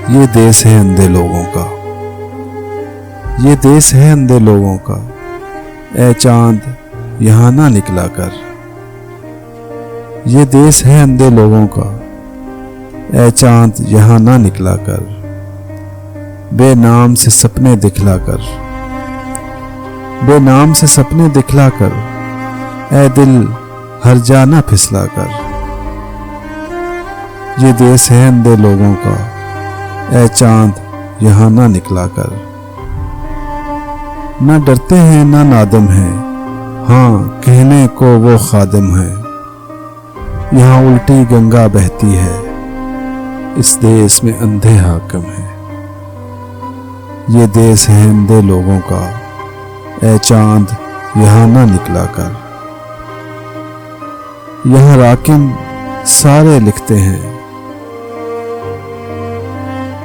ये देश है अंधे लोगों का, ये देश है अंधे लोगों का। ए चांद यहाँ ना निकला कर। ये देश है अंधे लोगों का। ए चांद यहाँ ना निकला कर। बेनाम से सपने दिखला कर, बेनाम से सपने दिखला कर। ए दिल हर जाना फिसला कर। ये देश है अंधे लोगों का। ए चांद यहाँ ना निकला कर। ना डरते हैं ना नादम है, हाँ कहने को वो खादम है। यहाँ उल्टी गंगा बहती है, इस देश में अंधे हाकिम है। ये देश है अंधे लोगों का। ए चांद यहाँ ना निकला कर। यहाँ राकिम सारे लिखते हैं,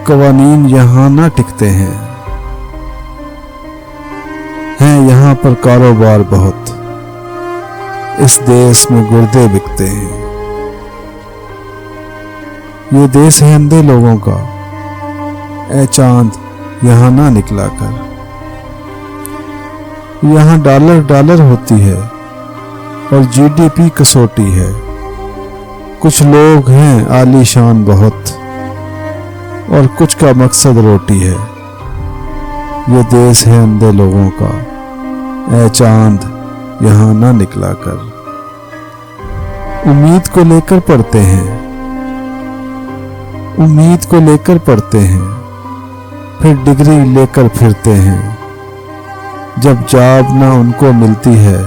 कवानीन यहाँ ना टिकते हैं यहाँ पर कारोबार बहुत, इस देश में गुर्दे बिकते हैं। ये देश है अंधे लोगों का। ए चांद यहाँ ना निकला कर। यहाँ डॉलर डॉलर होती है और जीडीपी कसौटी है। कुछ लोग हैं आलीशान बहुत और कुछ का मकसद रोटी है। ये देश है अंधे लोगों का। ए चांद यहाँ ना निकला कर। उम्मीद को लेकर पढ़ते हैं, उम्मीद को लेकर पढ़ते हैं, फिर डिग्री लेकर फिरते हैं। जब जॉब ना उनको मिलती है,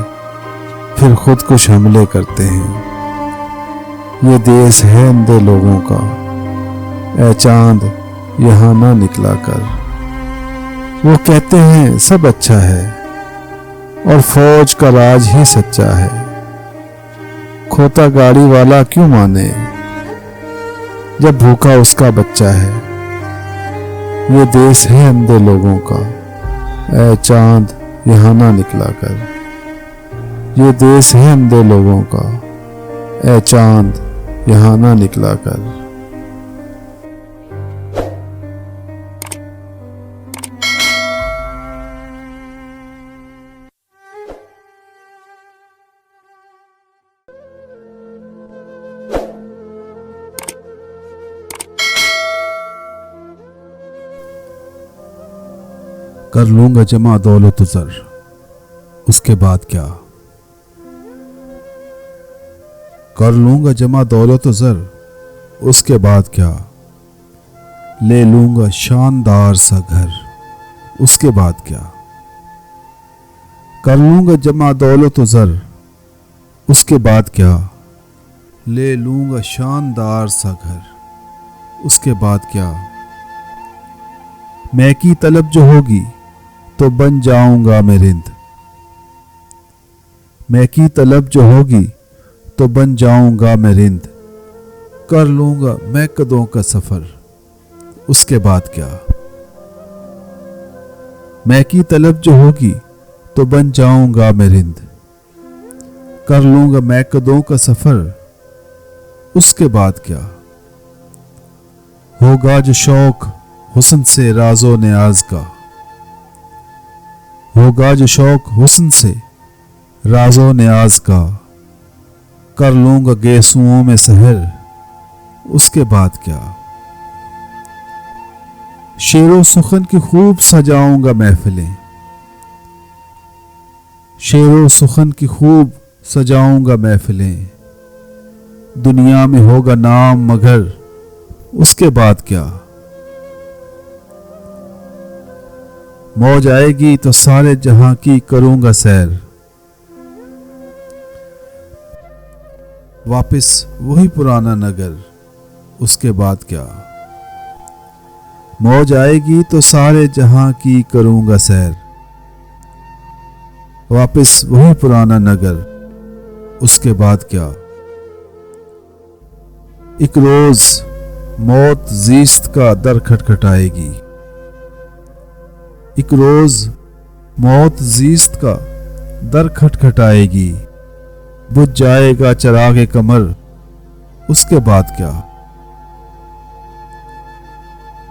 फिर खुद कुछ हमले करते हैं। ये देश है अंधे लोगों का। ए चांद यहाँ ना निकला कर। वो कहते हैं सब अच्छा है और फौज का राज ही सच्चा है। खोता गाड़ी वाला क्यों माने, जब भूखा उसका बच्चा है। ये देश है अंधे लोगों का। ए चांद यहाँ ना निकला कर। ये देश है अंधे लोगों का। ए चांद यहाँ ना निकला कर। कर लूंगा जमा दौलत ज़र, उसके बाद क्या। कर लूंगा जमा दौलत ज़र, उसके बाद क्या। ले लूंगा शानदार सा घर, उसके बाद क्या। कर लूंगा जमा दौलत ज़र, उसके बाद क्या। ले लूंगा शानदार सा घर, उसके बाद क्या। मैं की तलब जो होगी तो बन जाऊंगा मैं रिंद। मैं की तलब जो होगी तो बन जाऊंगा मैं रिंद। कर लूंगा मैं कदों का सफर, उसके बाद क्या। मैं की तलब जो होगी तो बन जाऊंगा मैं रिंद। कर लूंगा मैं कदों का सफर, उसके बाद क्या। होगा जो शौक हुस्न से राजो नियाज का। होगा जो शौक हुस्न से राजो नियाज का। कर लूंगा गेसुओं में सहर, उसके बाद क्या। शेरो सुखन की खूब सजाऊंगा महफिलें। शेरो सुखन की खूब सजाऊंगा महफिलें। दुनिया में होगा नाम मगर, उसके बाद क्या। मौज आएगी तो सारे जहां की करूंगा सैर। वापस वही पुराना नगर, उसके बाद क्या। मौज आएगी तो सारे जहां की करूंगा सैर। वापस वही पुराना नगर, उसके बाद क्या। एक रोज मौत जीस्त का दर खटखटाएगी। एक रोज मौत जीस्त का दर खटखटाएगी। बुझ जाएगा चिराग कमर, उसके बाद क्या।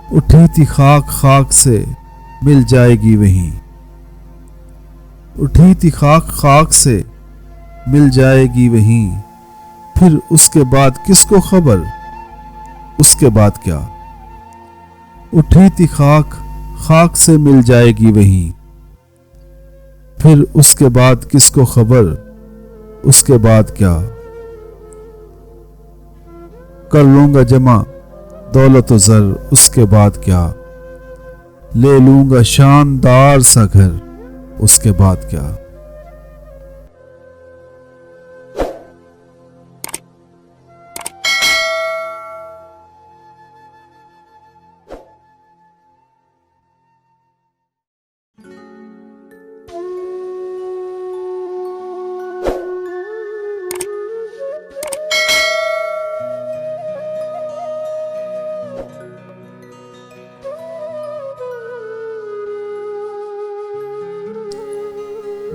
उठी थी खाक खाक से मिल जाएगी वहीं। उठी थी खाक खाक से मिल जाएगी वहीं। फिर उसके बाद किसको खबर, उसके बाद क्या। उठी थी खाक खाक से मिल जाएगी वहीं। फिर उसके बाद किसको खबर, उसके बाद क्या। कर लूंगा जमा दौलत व ज़र, उसके बाद क्या। ले लूंगा शानदार सा घर, उसके बाद क्या।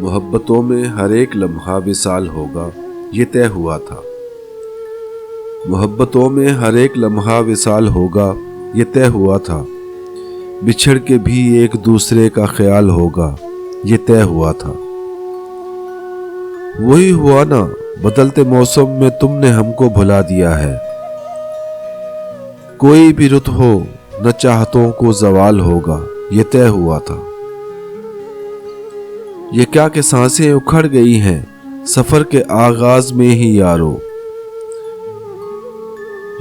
मोहब्बतों में हर एक लम्हा विसाल होगा, ये तय हुआ था। मोहब्बतों में हर एक लम्हा विसाल होगा, ये तय हुआ था। बिछड़ के भी एक दूसरे का ख्याल होगा, ये तय हुआ था। वही हुआ ना, बदलते मौसम में तुमने हमको भुला दिया है। कोई भी रुत हो न चाहतों को जवाल होगा, ये तय हुआ था। ये क्या कि सांसें उखड़ गई हैं सफर के आगाज में ही यारो।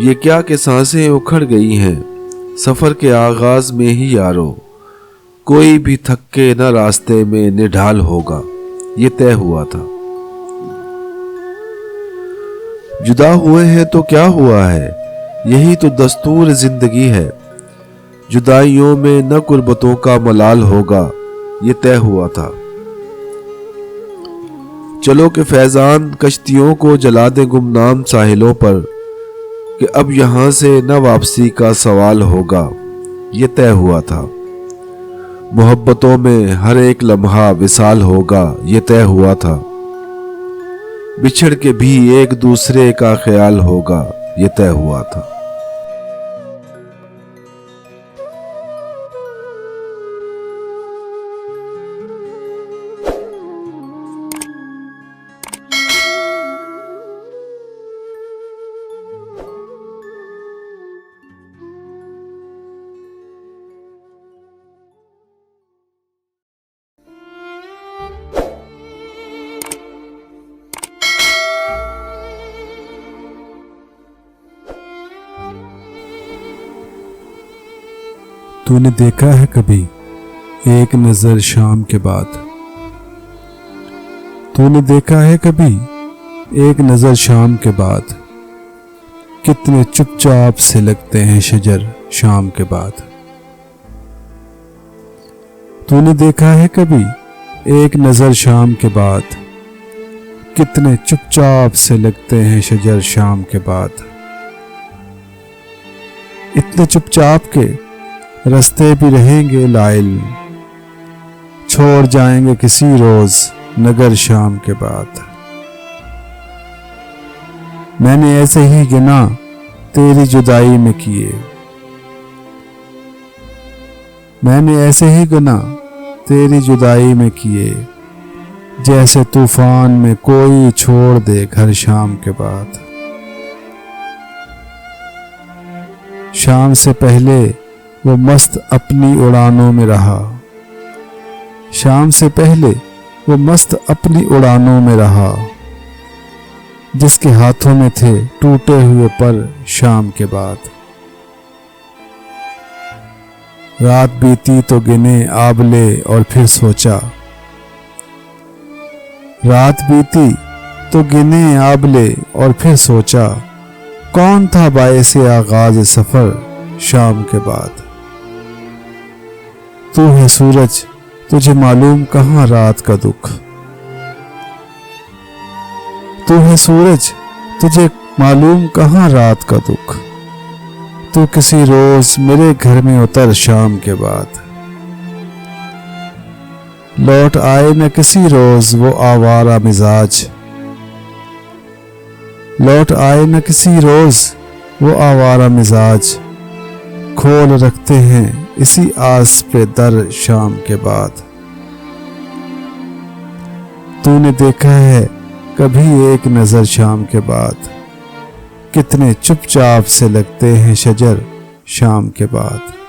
ये क्या कि सांसें उखड़ गई हैं सफर के आगाज में ही यारो। कोई भी थक के न रास्ते में निढाल होगा, ये तय हुआ था। जुदा हुए हैं तो क्या हुआ है, यही तो दस्तूर जिंदगी है। जुदाइयों में न कुर्बतों का मलाल होगा, ये तय हुआ था। चलो के फैजान कश्तियों को जला दे गुमनाम साहिलों पर, कि अब यहां से न वापसी का सवाल होगा, ये तय हुआ था। मोहब्बतों में हर एक लम्हा विसाल होगा, ये तय हुआ था। बिछड़ के भी एक दूसरे का ख्याल होगा, ये तय हुआ था। तूने देखा है कभी एक नजर शाम के बाद। तूने देखा है कभी एक नजर शाम के बाद, कितने चुपचाप से लगते हैं शजर शाम के बाद। तूने देखा है कभी एक नजर शाम के बाद, कितने चुपचाप से लगते हैं शजर शाम के बाद। इतने चुपचाप के रास्ते भी रहेंगे लाइल, छोड़ जाएंगे किसी रोज नगर शाम के बाद। मैंने ऐसे ही गिना तेरी जुदाई में किए, मैंने ऐसे ही गिना तेरी जुदाई में किए, जैसे तूफान में कोई छोड़ दे घर शाम के बाद। शाम से पहले वो मस्त अपनी उड़ानों में रहा, शाम से पहले वो मस्त अपनी उड़ानों में रहा, जिसके हाथों में थे टूटे हुए पर शाम के बाद। रात बीती तो गिने आबले और फिर सोचा, रात बीती तो गिने आबले और फिर सोचा, कौन था बायसे आगाज सफर शाम के बाद। तू है सूरज तुझे मालूम कहाँ रात का दुख, तू है सूरज तुझे मालूम कहाँ रात का दुख। तू किसी रोज मेरे घर में उतर शाम के बाद, लौट आए न किसी रोज वो आवारा मिजाज, लौट आए न किसी रोज वो आवारा मिजाज। खोल रखते हैं इसी आस पे दर शाम के बाद। तूने देखा है कभी एक नजर शाम के बाद, कितने चुपचाप से लगते हैं शजर शाम के बाद।